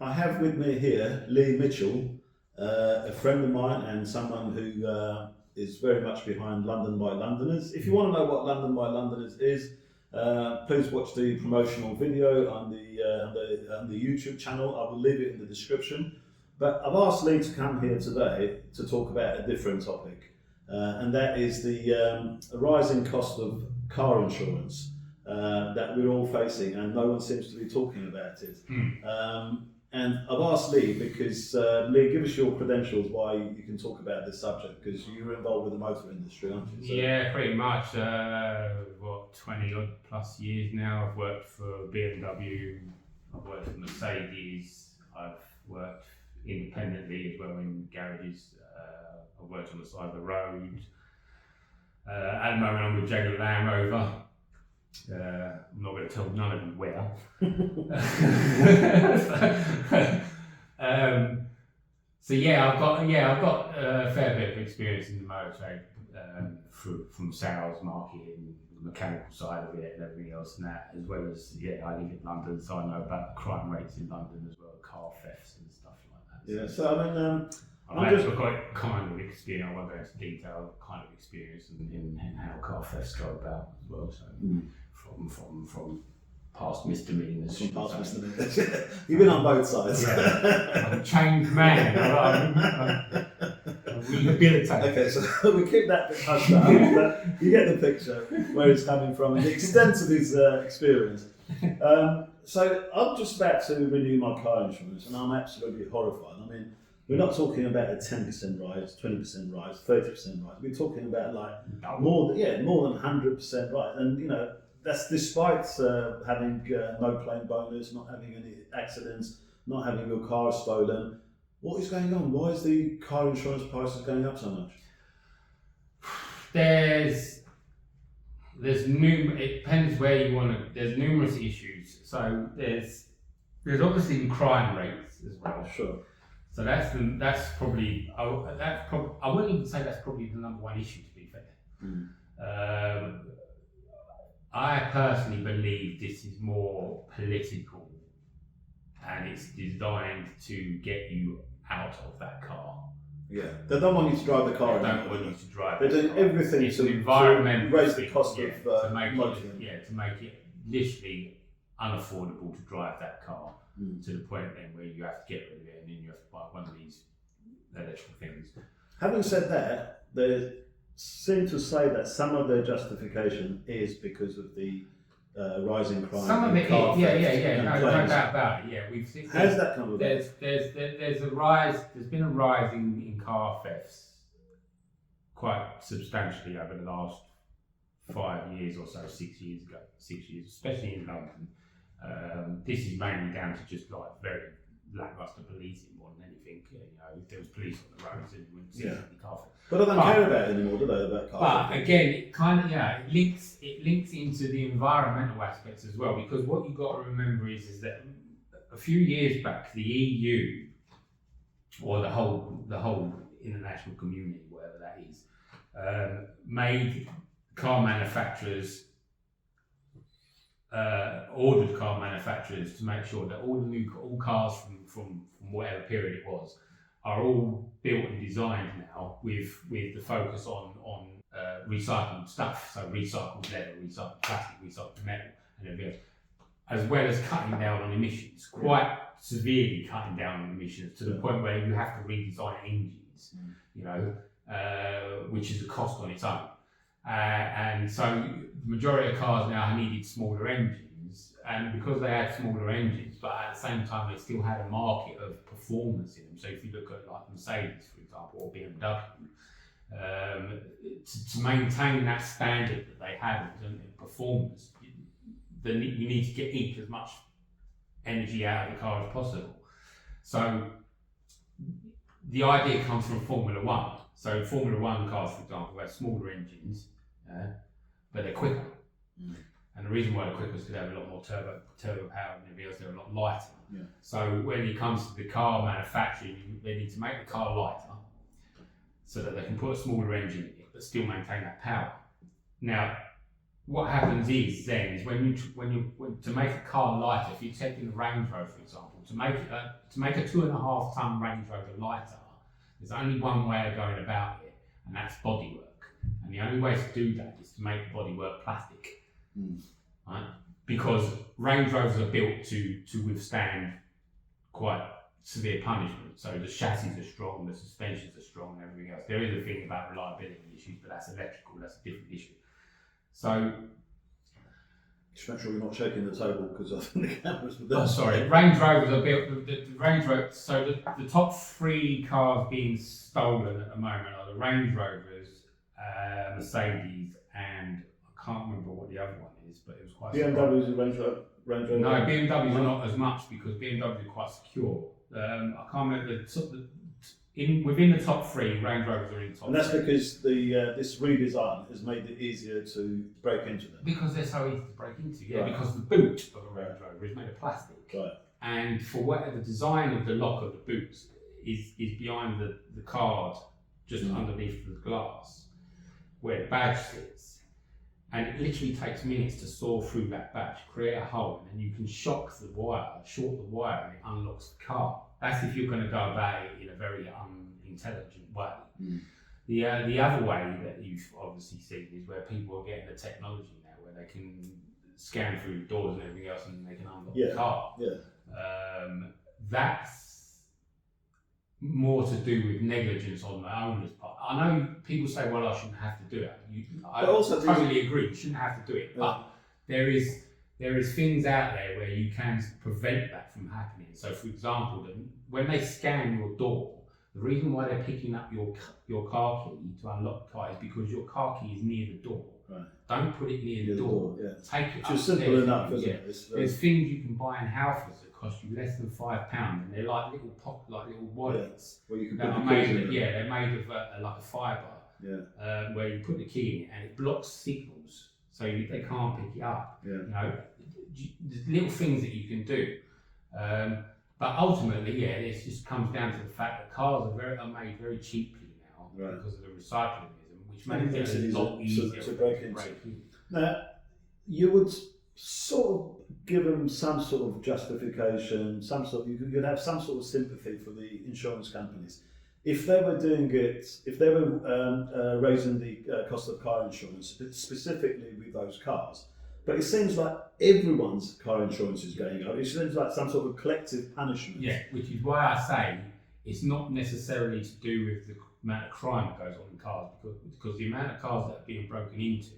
I have with me here Lee Mitchell, a friend of mine and someone who is very much behind London by Londoners. If you want to know what London by Londoners is, please watch the promotional video on the YouTube channel. I will leave it in the description. But I've asked Lee to come here today to talk about a different topic, and that is the rising cost of car insurance that we're all facing, and no one seems to be talking about it. And I've asked Lee because, Lee, give us your credentials why you can talk about this subject, because you're involved with the motor industry, aren't you? So, yeah, pretty much. 20 odd plus years now. I've worked for BMW, I've worked for Mercedes, I've worked independently as well in garages. I've worked on the side of the road. At the moment I'm with Jaguar Land Rover. I'm not going to tell none of you where. So yeah, I've got a fair bit of experience in the motor trade, from sales, marketing, the mechanical side of it, and everything else, and that, as well as I live in London, so I know about the crime rates in London as well, car thefts and stuff like that. Yeah, so I mean, I've got kind of experience. I won't go into detail. Kind of experience in how car thefts go about as well. So from past misdemeanors. From past misdemeanors. You've been on both sides. Yeah. I'm a changed man. I'm rehabilitated. Okay, so we keep that bit hushed up, but you get the picture where it's coming from and the extent of his experience. So I'm just about to renew my car insurance, and I'm absolutely horrified. I mean, we're not talking about a 10% rise, 20% rise, 30% rise. We're talking about like more than 100% rise, and that's despite having no claim bonus, not having any accidents, not having your car stolen. What is going on? Why is the car insurance prices going up so much? It depends where you want to. There's numerous issues. So there's obviously the crime rates as well. Sure. So that's probably I wouldn't even say that's probably the number one issue, to be fair. I personally believe this is more political, and it's designed to get you out of that car. Yeah, they don't want you to drive the car. They don't want you to drive. They're doing everything to raise the cost of to make it literally unaffordable to drive that car to the point then where you have to get rid of it, and then you have to buy one of these electrical things. Having said that, they seem to say that some of their justification is because of the rising crime. Some of it, no doubt about it. Yeah, we've seen. How's that come about? There's a rise. There's been a rise in car thefts quite substantially over the last 5 years or so, 6 years, especially in London. This is mainly down to just like very lackluster policing more than anything. If there was police on the roads, then you wouldn't see any car theft. But they don't care about it anymore, do they? About car theft? Again, it kind of it links into the environmental aspects as well, because what you've got to remember is that a few years back, the EU or the whole international community, whatever that is, made car manufacturers. Ordered car manufacturers to make sure that all cars from whatever period it was are all built and designed now with the focus on recycled stuff, so recycled leather, recycled plastic, recycled metal, and everything else, as well as cutting down on emissions, quite severely cutting down on emissions to the point where you have to redesign engines, which is a cost on its own. And so the majority of cars now needed smaller engines, and because they had smaller engines, but at the same time they still had a market of performance in them. So if you look at like Mercedes, for example, or BMW, to maintain that standard that they had in performance, you need to eke as much energy out of the car as possible. So the idea comes from Formula One. So Formula One cars, for example, have smaller engines, but they're quicker. And the reason why they're quicker is because they have a lot more turbo power and everything else. They're a lot lighter. Yeah. So when it comes to the car manufacturing, they need to make the car lighter so that they can put a smaller engine in it, but still maintain that power. Now, what happens is when to make a car lighter, if you're taking the Range Rover, for example, to make a 2.5 ton Range Rover lighter. There's only one way of going about it, and that's bodywork. And the only way to do that is to make the bodywork plastic, right? Because Range Rovers are built to withstand quite severe punishment. So the chassis are strong, the suspensions are strong, and everything else. There is a thing about reliability issues, but that's electrical. That's a different issue. So. Just make sure you're not shaking the table because I think the cameras would. Oh, sorry. Range Rovers are built. The Range Rover. So the top 3 cars being stolen at the moment are the Range Rovers, Mercedes, and I can't remember what the other one is, but it was quite. BMWs and Range Rover. No, BMWs are not as much because BMWs are quite secure. I can't remember within the top 3, Range Rovers are in the top. And that's 3. because this redesign has made it easier to break into them. Because they're so easy to break into, yeah. Right. Because the boot of a Range Rover is made of plastic, Right. and for whatever the design of the lock of the boot is behind the card, just underneath the glass, where the badge sits, and it literally takes minutes to saw through that badge, create a hole, and then you can short the wire, and it unlocks the car. That's if you're going to go about it in a very unintelligent way. The other way that you've obviously seen is where people are getting the technology now, where they can scan through the doors and everything else, and they can unlock the car. That's more to do with negligence on the owner's part. I know people say, "Well, I shouldn't have to do it." I also totally agree. You shouldn't have to do it, but there is things out there where you can prevent that from happening. So, for example, when they scan your door, the reason why they're picking up your car key to unlock the car is because your car key is near the door. Right. Don't put it near the door. Take it. It's simple enough, isn't it? There's things you can buy in Halfords that cost you less than £5, and they're like little wallets. Where you can that put are the keys made. in. They're made of like a fibre. Where you put the key in it and it blocks signals, so they can't pick it up. You know, there's little things that you can do. But ultimately, it just comes down to the fact that cars are made very cheaply now because of the recyclingism, which makes it a lot easier to break into. Now, you would sort of give them some sort of justification, you'd have some sort of sympathy for the insurance companies. If they were doing it, if they were raising the cost of car insurance, specifically with those cars, but it seems like everyone's car insurance is going up. It seems like some sort of collective punishment. Yeah, which is why I say it's not necessarily to do with the amount of crime that goes on in cars, because the amount of cars that are being broken into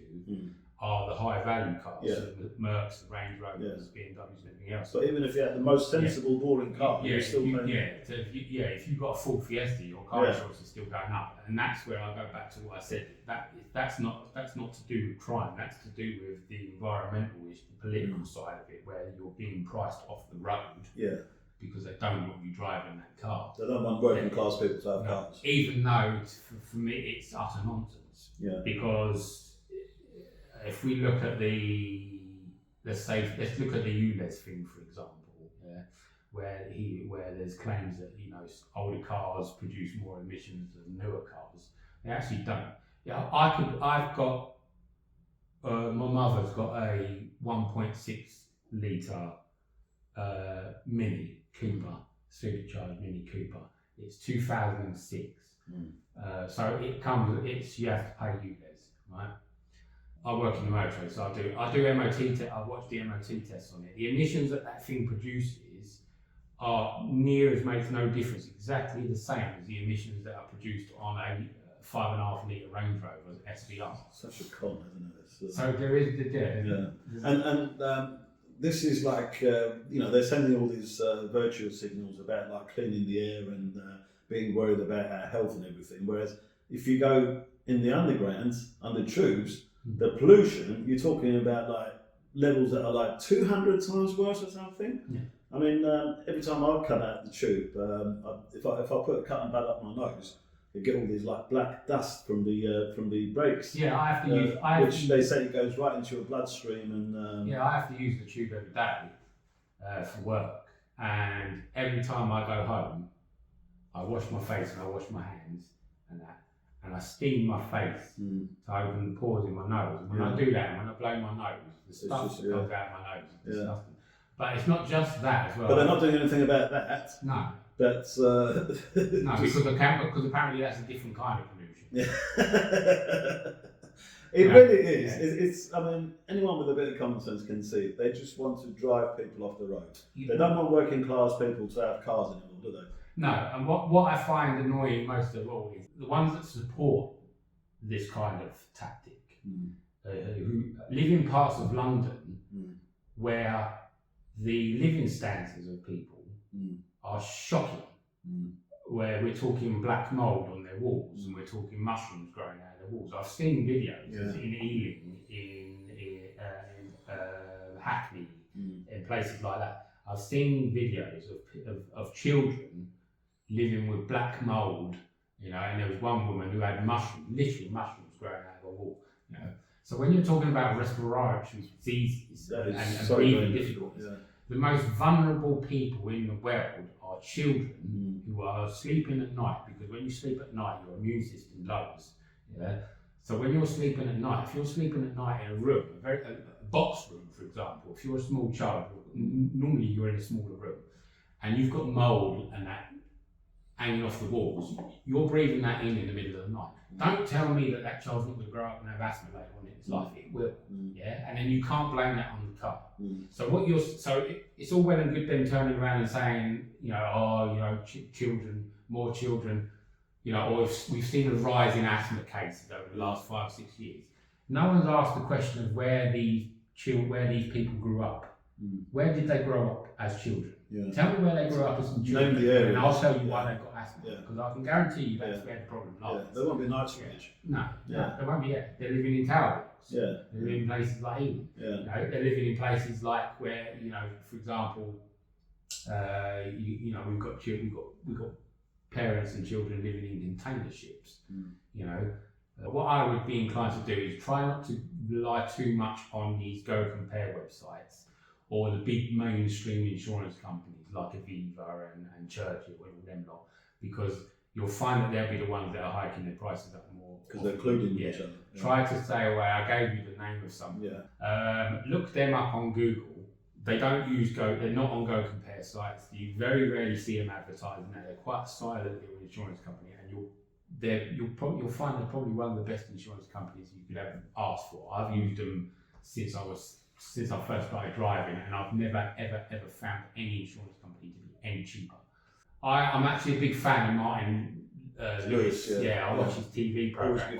are the high value cars, so the Mercs, the Range Rovers, BMWs, and everything else. But even if you had the most sensible, boring car, you're still paying. So if you've got a Ford Fiesta, your car insurance is still going up, and that's where I go back to what I said. That's not to do with crime. That's to do with the environmental issue, the political side of it, where you're being priced off the road. Because they don't want you driving that car. They don't want working class people to have cars. Even though for me it's utter nonsense. Because if we look at let's look at the ULEZ thing, for example, where there's claims that older cars produce more emissions than newer cars. They actually don't. I've got my mother's got a 1.6 litre Mini Cooper, supercharged Mini Cooper. It's 2006. So you have to pay ULEZ, right? I work in the motor trade, so I do MOT. I watch the MOT tests on it. The emissions that thing produces are makes no difference, exactly the same as the emissions that are produced on a 5.5 litre Range Rover SVR. Such a con, isn't it? So there is and this is like they're sending all these virtual signals about like cleaning the air and being worried about our health and everything. Whereas if you go in the underground under tubes, the pollution, you're talking about like levels that are like 200 times worse or something. I mean, every time I come out the tube, if I put a cotton pad up my nose, you get all these like black dust from the brakes. I have to use which they say it goes right into your bloodstream and. I have to use the tube every day for work, and every time I go home, I wash my face and I wash my hands and I steam my face to open the pores in my nose. And when I do that, when I blow my nose, the stuff that comes out of my nose is disgusting. But it's not just that as well. But they're not doing anything about that. No. That's No, because apparently that's a different kind of pollution. Yeah. It really is. It's. I mean, anyone with a bit of common sense can see it. They just want to drive people off the road. They don't want working class people to have cars anymore, do they? No, and what I find annoying most of all is the ones that support this kind of tactic, who live in parts of London where the living standards of people are shocking. Where we're talking black mould on their walls and we're talking mushrooms growing out of their walls. I've seen videos in Ealing, in Hackney, in places like that. I've seen videos of children living with black mould, you know, and there was one woman who had literally mushrooms growing out of her wall, you know. So when you're talking about respiratory diseases and breathing difficulties, the most vulnerable people in the world are children who are sleeping at night, because when you sleep at night, your immune system lowers. Yeah? So when you're sleeping at night, if you're sleeping at night in a room, a box room, for example, if you're a small child, normally you're in a smaller room, and you've got mould and that hanging off the walls, you're breathing that in the middle of the night. Don't tell me that child's not going to grow up and have asthma later on in its life. It will, yeah. And then you can't blame that on the car. So it's all well and good them turning around and saying, you know, oh, you know, children, more children, you know, or we've seen a rise in asthma cases over the last 5 or 6 years. No one's asked the question of where these people grew up. Where did they grow up as children? Tell me where they grew up as children, and I'll tell you why they've got asthma. Because I can guarantee you that's where the problem lies. There won't be nights for each. No, there won't be. They're living in tower blocks. They're living in places like Ealing. You know, they're living in places like where, you know, for example, you know, we've got parents and children living in container ships. You know, what I would be inclined to do is try not to rely too much on these Go Compare websites or the big mainstream insurance companies like Aviva and Churchill and all them lot, because you'll find that they'll be the ones that are hiking their prices up more. Because they're including each other. Try to stay away. I gave you the name of some. Look them up on Google. They don't use they're not on Go Compare sites. You very rarely see them advertising now. They're quite silent little insurance company, and you'll find they're probably one of the best insurance companies you could ever ask for. I've used them since I first started driving, and I've never ever found any insurance company to be any cheaper. I'm actually a big fan of Martin Lewis. I watch his TV program.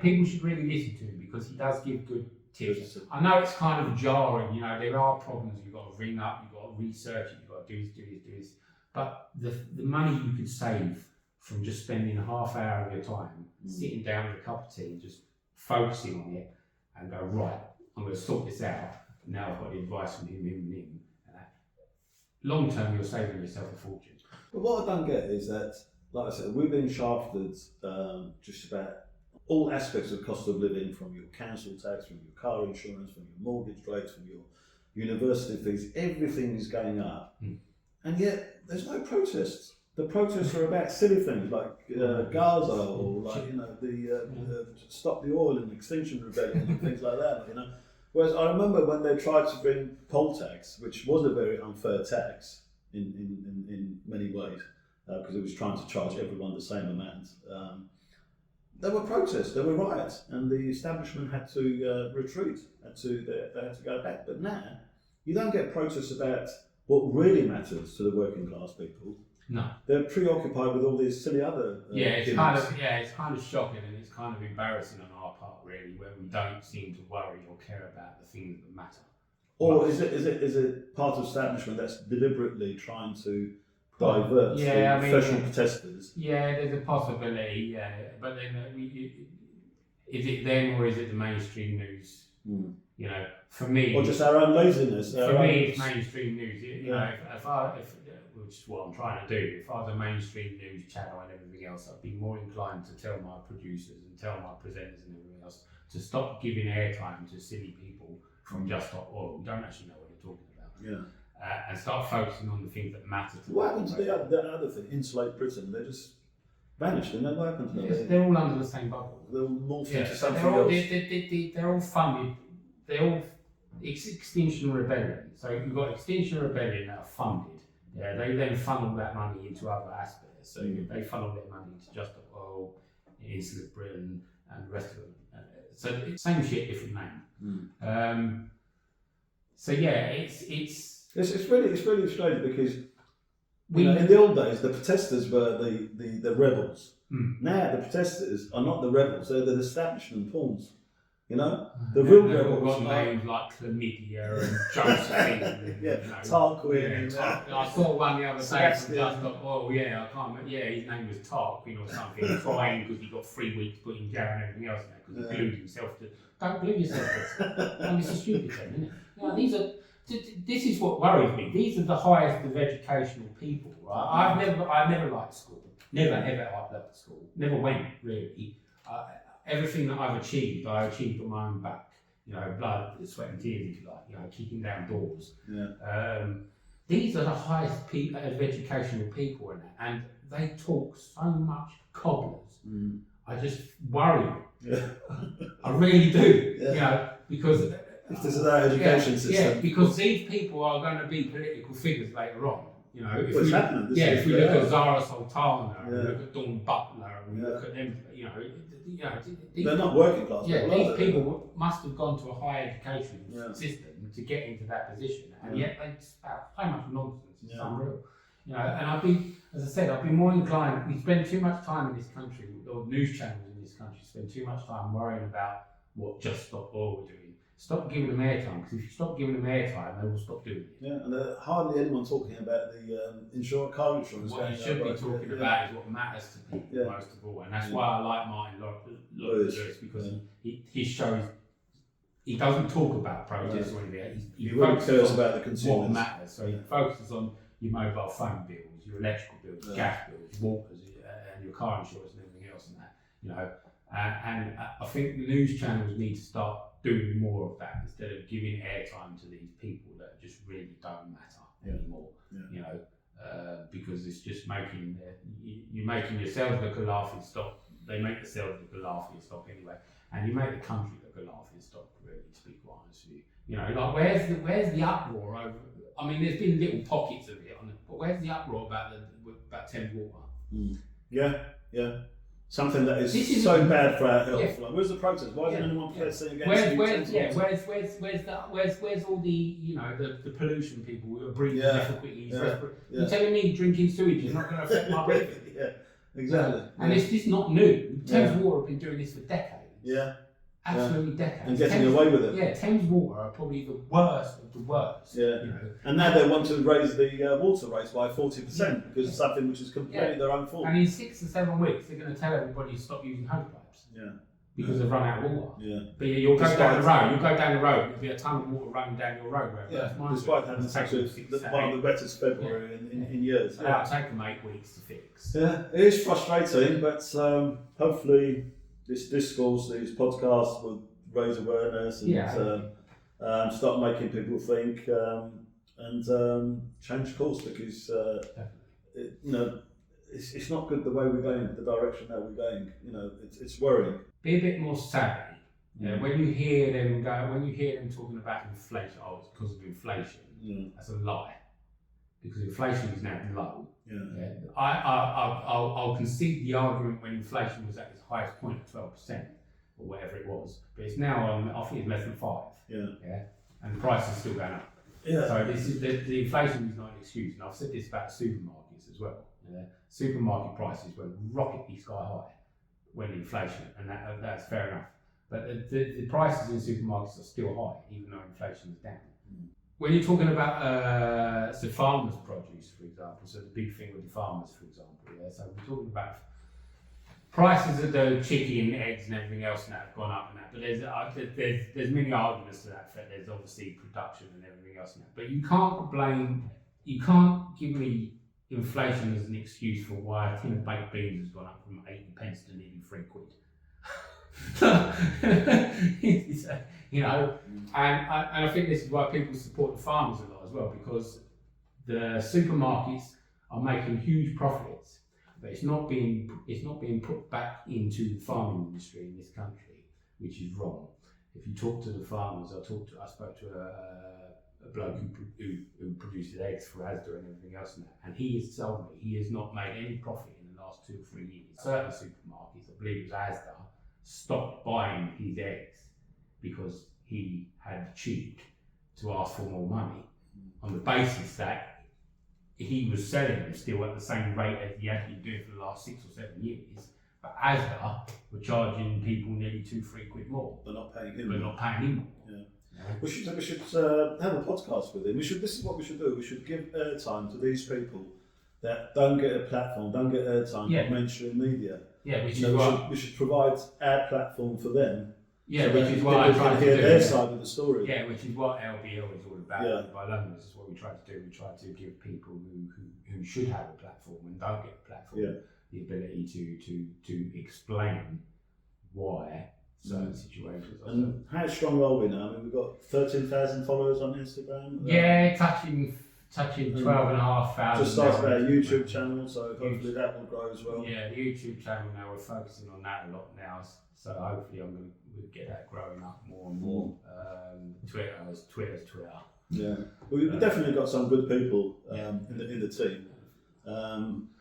People should really listen to him because he does give good tips. I know it's kind of jarring, you know, there are problems. You've got to ring up, you've got to research it, you've got to do this. But the money you could save from just spending a half hour of your time sitting down with a cup of tea, just focusing on it, and go, right, I'm going to sort this out. Now I've got the advice from him. Long term, you're saving yourself a fortune. But what I don't get is that, like I said, we've been shafted just about all aspects of cost of living, from your council tax, from your car insurance, from your mortgage rates, from your university fees. Everything is going up, and yet there's no protests. The protests are about silly things like Gaza, or like, you know, the stop the oil and Extinction Rebellion and things like that. You know. Whereas I remember when they tried to bring poll tax, which was a very unfair tax in many ways, because it was trying to charge everyone the same amount. There were protests, there were riots, and the establishment had to retreat. They had to go back. But now you don't get protests about what really matters to the working class people. No, they're preoccupied with all these silly other. It's kind of shocking, and it's kind of embarrassing on our part, really, where we don't seem to worry or care about the things that matter. Or is it part of establishment that's deliberately trying to divert professional protesters? Yeah, there's a possibility. Yeah, but then is it them or is it the mainstream news? You know, for me, or just our own laziness. For me, it's mainstream news. You know, which is what I'm trying to do. If I was a mainstream news channel and everything else, I'd be more inclined to tell my producers and tell my presenters and everything else to stop giving airtime to silly people from Just Stop Oil who don't actually know what they're talking about. And start focusing on the things that matter to them. What happened to the other thing? Insulate Britain. They just vanished, and then what happened to them? They're all under the same bubble. They're all morphed into something else. They're all funded. They all Extinction Rebellion. So you've got Extinction Rebellion that are funded. Yeah, they then funnel that money into other aspects. So they funnel their money into just oil, Insular Britain, and the rest of them. So it's same shit, different name. So yeah, it's really strange because in the old days the protesters were the rebels. Now the protesters are not the rebels; they're the establishment pawns. The real rebels got names like Chlamydia and Josephine. And, Tarquin. I saw one the other day from just thought, oh yeah, I can't remember. Yeah, his name was Tarquin or something, crying because he got 3 weeks put in jail and everything else because he glued himself to. Don't glue yourself to it. It's a stupid thing, isn't it? This is what worries me. These are the highest of educational people, right? I never liked school. Never ever liked school. Never went really. Everything that I've achieved, I achieved on my own back. Blood, sweat and tears, if you like. Kicking down doors. Yeah. These are the highest of educational people in it, and they talk so much cobblers. I just worry. Yeah. I really do. Yeah. Because if this is our education system. Yeah, because these people are going to be political figures later on. What's happening? If we look at Zara Sultana, and we look at Dawn Butler, and we look at them, they're not working class people. These people must have gone to a higher educational system to get into that position, and yet they spout so much nonsense. It's unreal. And I've been more inclined. We spend too much time in this country, or news channels in this country spend too much time worrying about what Just Stop Oil are doing. Stop giving them airtime, because if you stop giving them airtime, they will stop doing it. Yeah, and hardly anyone talking about the car insurance. What you should be talking about is what matters to people most of all, and that's why I like Martin Lewis, because he shows he doesn't talk about protests or anything. He really cares on about the consumers. What matters. So he focuses on your mobile phone bills, your electrical bills, your gas bills, your waters, and your car insurance and everything else, and that. And I think the news channels need to start doing more of that instead of giving airtime to these people that just really don't matter anymore. Because it's just you're making yourselves look a laughing stock. They make themselves look a laughing stock anyway, and you make the country look a laughing stock. Really, to be quite honest with you, like where's the uproar over? I mean, there's been little pockets of it, but where's the uproar about Thames Water? Yeah. Something that is so bad for our health. Like, where's the protest? Why isn't anyone protesting against where's all the the pollution people who are breathing difficulties? You're telling me drinking sewage is not going to affect my breathing? Exactly. And it's just not new. Thames Water have been doing this for decades. Absolutely decades. And getting away with it. Thames Water are probably the worst of the worst. And now they want to raise the water rates by 40% because it's something which is completely their own fault. And in 6 or 7 weeks, they're going to tell everybody to stop using hose pipes. Because they've run out of water. But you'll go down the road. There'll be a ton of water running down your road. Despite having one of the wettest February in years. That'll take them 8 weeks to fix. Yeah, it is frustrating, but hopefully this discourse, these podcasts will raise awareness and start making people think and change course, because it's not good the way we're going, the direction that we're going. It's worrying. Be a bit more savvy. When you hear them talking about inflation, it's because of inflation. That's a lie, because inflation is now low. I'll concede the argument when inflation was at its highest point at 12% or whatever it was, but it's now I think it's less than 5. And the price is still going up. So this is the inflation is not an excuse, and I've said this about supermarkets as well. Supermarket prices went rocketly sky high when inflation, and that's fair enough. But the prices in supermarkets are still high, even though inflation is down. When you're talking about farmers' produce, for example, so the big thing with the farmers, for example, so we're talking about prices of the chicken, eggs, and everything else now have gone up and that. But there's many arguments to that effect. There's obviously production and everything else now. But you can't give me inflation as an excuse for why a tin of baked beans has gone up from 80 pence to nearly 3 quid. And I think this is why people support the farmers a lot as well, because the supermarkets are making huge profits, but it's not being put back into the farming industry in this country, which is wrong. if you talk to the farmers, I spoke to a bloke who produces eggs for Asda and everything else, and he has told me he has not made any profit in the last 2 or 3 years. Certain supermarkets, I believe it was Asda, stopped buying his eggs because he had the cheek to ask for more money on the basis that he was selling them still at the same rate as he had been doing for the last 6 or 7 years. But Asda were charging people nearly 2-3 quid more. They're not paying him. But not paying him more. Yeah. We should have a podcast with him. This is what we should do. We should give airtime to these people that don't get a platform, don't get airtime from mainstream media. Yeah, which is why we should provide our platform for them. Yeah, so which is what I try to hear do. their side of the story. Yeah, which is what LBL is all about. Yeah. By London, this is what we try to do. We try to give people who should have a platform and don't get a platform the ability to explain why certain situations. And how strong are we now? I mean, we've got 13,000 followers on Instagram. Yeah, touching 12,500. Just started our YouTube channel, so hopefully that will grow as well. Yeah, the YouTube channel now, we're focusing on that a lot now, so hopefully we'll get that growing up more and more. Twitter's Twitter. Yeah, we've definitely got some good people in the team.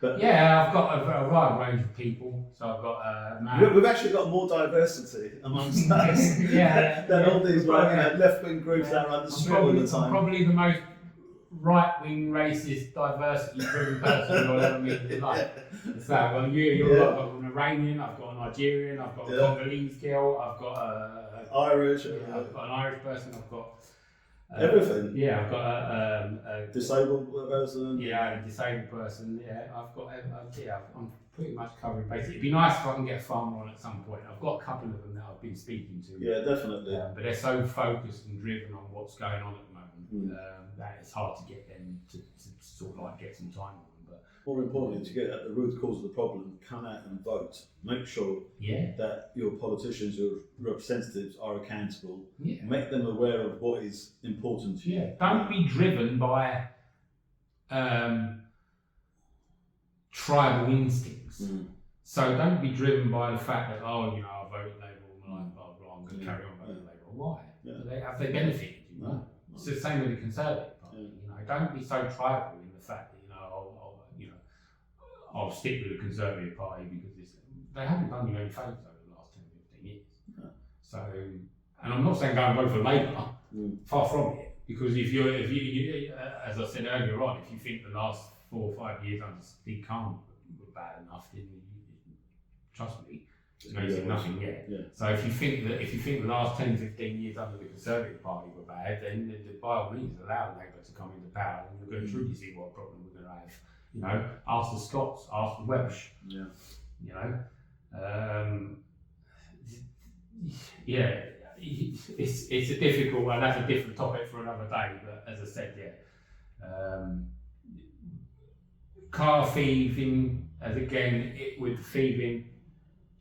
But yeah, I've got a wide range of people. So I've got we've actually got more diversity amongst us than all these left-wing groups that are under street all the time. I'm probably the most right-wing, racist, diversity-driven person you'll ever meet in your life. So I've got an Iranian, I've got a Nigerian, I've got a Congolese girl, I've got Irish. I've got an Irish person, I've got everything. Yeah, I've got a disabled person. Yeah, a disabled person. Yeah, I've got. I'm pretty much covering basically. It'd be nice if I can get a farmer on at some point. I've got a couple of them that I've been speaking to. Yeah, definitely. But they're so focused and driven on what's going on at the moment that it's hard to get them to sort of like get some time on them. But more importantly, to get at the root cause of the problem, come out and vote. Make sure that your politicians, your representatives are accountable. Yeah. Make them aware of what is important to you. Yeah. Don't be driven by tribal instincts. So don't be driven by the fact that I voted Labour all my life, blah blah. I'm going to carry on voting Labour. Why? Have they benefited you? No. It's the same with the Conservative Party. Don't be so tribal in the fact that I'll stick with the Conservative Party because they haven't done you any favours over the last 10-15 years. No. So, and I'm not saying go and vote for Labour. Far from it. Because if you, as I said earlier on, if you think the last 4 or 5 years under Steve Khan were bad enough, then trust me, it's amazing nothing yet. Yeah. So if you think the last 10-15 years under the Conservative Party were bad, then by all means allow Labour to come into power, and you're going to truly see what problem we're going to have. Ask the Scots, ask the Welsh. Yeah. It's a difficult one. That's a different topic for another day. But as I said, car thieving. With thieving,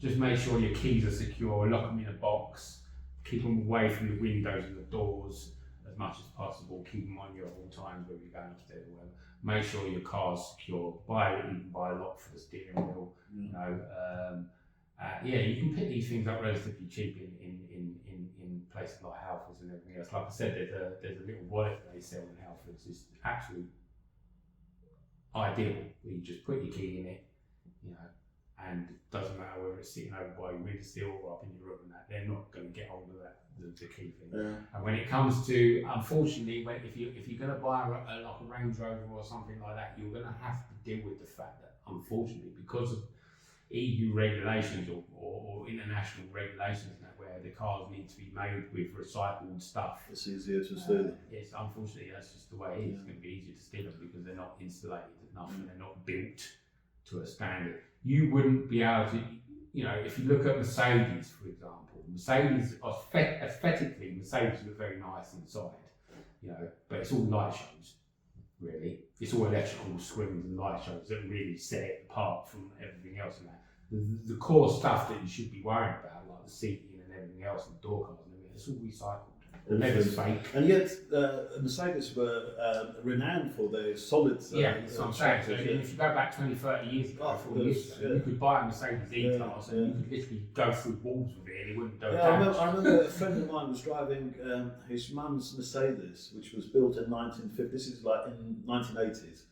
just make sure your keys are secure. Lock them in a box. Keep them away from the windows and the doors as much as possible. Keep them on you at all times, whether you're going upstairs or whatever. Make sure your car's secure. Buy a lock for the steering wheel. You can pick these things up relatively cheap in places like Halfords and everything else. Like I said, there's a little wallet that they sell in Halfords. It's absolutely ideal. You just put your key in it, and it doesn't matter whether it's sitting over by your windowsill or up in your room and that. They're not going to get hold of that. The key thing. Yeah. And when it comes to, unfortunately, if you're going to buy a Range Rover or something like that, you're going to have to deal with the fact that, unfortunately, because of EU regulations or international regulations now, where the cars need to be made with recycled stuff, it's easier to steal. Yes, unfortunately, that's just the way it is. It's going to be easier to steal them because they're not insulated enough and they're not built to a standard. You wouldn't be able to, if you look at Mercedes, for example. Mercedes, aesthetically, Mercedes look very nice inside, but it's all light shows, really. It's all electrical screens and light shows that really set it apart from everything else in that. The core stuff that you should be worrying about, like the seating and everything else, and door cards and everything, it's all recycled. all leather's fins. fake. And yet, Mercedes were renowned for their solid. Yeah, that's what I'm saying. So structures, yeah. if you go back 20, 30 years ago, Oh, 40 years ago, yeah. you could buy a Mercedes E-Class and Yeah. you could literally go through walls with it and it wouldn't go Yeah, down. I remember a friend of mine was driving his mum's Mercedes, which was built in 1950. This is like in 1980s.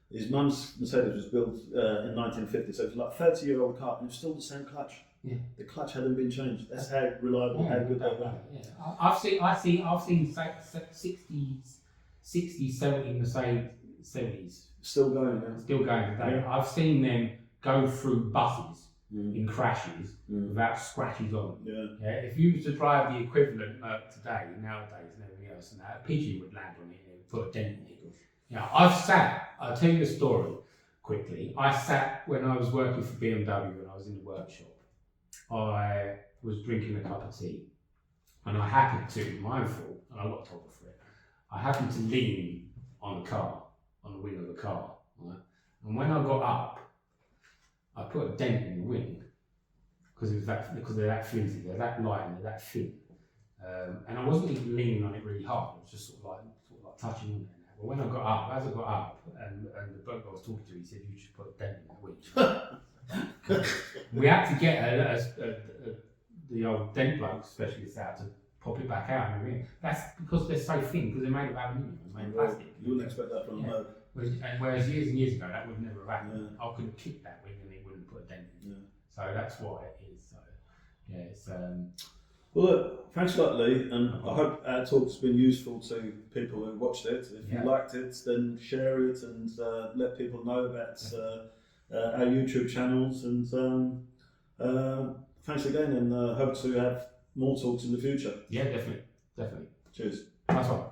His mum's Mercedes was built in 1950, so it was like a 30-year-old car, and it was still the same clutch. Yeah. The clutch hadn't been changed. That's how reliable, how good they were. Yeah. I've seen 60s, 70 Mercedes 70s Still going, yeah. still going today. Yeah. I've seen them go through buses in crashes without scratches on them. Yeah. Yeah, if you was to drive the equivalent today, nowadays, and everything else, and that a pigeon would land on it and put a dent in it. Yeah, I'll tell you a story quickly. I sat when I was working for BMW when I was in the workshop. I was drinking a cup of tea, and I happened to, my own fault, and I got told off for it. I happened to lean on the car, on the wing of the car, right? And when I got up, I put a dent in the wing because of that flimsy, they're that light and they're that thin. And I wasn't even leaning on it really hard. It was just sort of like touching on it. But when I got up, as I got up, and the bloke I was talking to, he said, "You should put a dent in the wing." We had to get the old dent bloke specialist out to pop it back out and everything. That's because they're so thin, because they're made of aluminium, they're made of plastic. You wouldn't expect that from a motor. Whereas years and years ago, that would never have happened. I could have kicked that wing and it wouldn't put a dent in. So that's what it is. So yeah, it's. Well, look, thanks a lot, Lee, and I hope our talk's been useful to people who watched it. If you liked it, then share it and let people know about our YouTube channels. And thanks again, and hope to have more talks in the future. Yeah, definitely. Cheers. Nice one.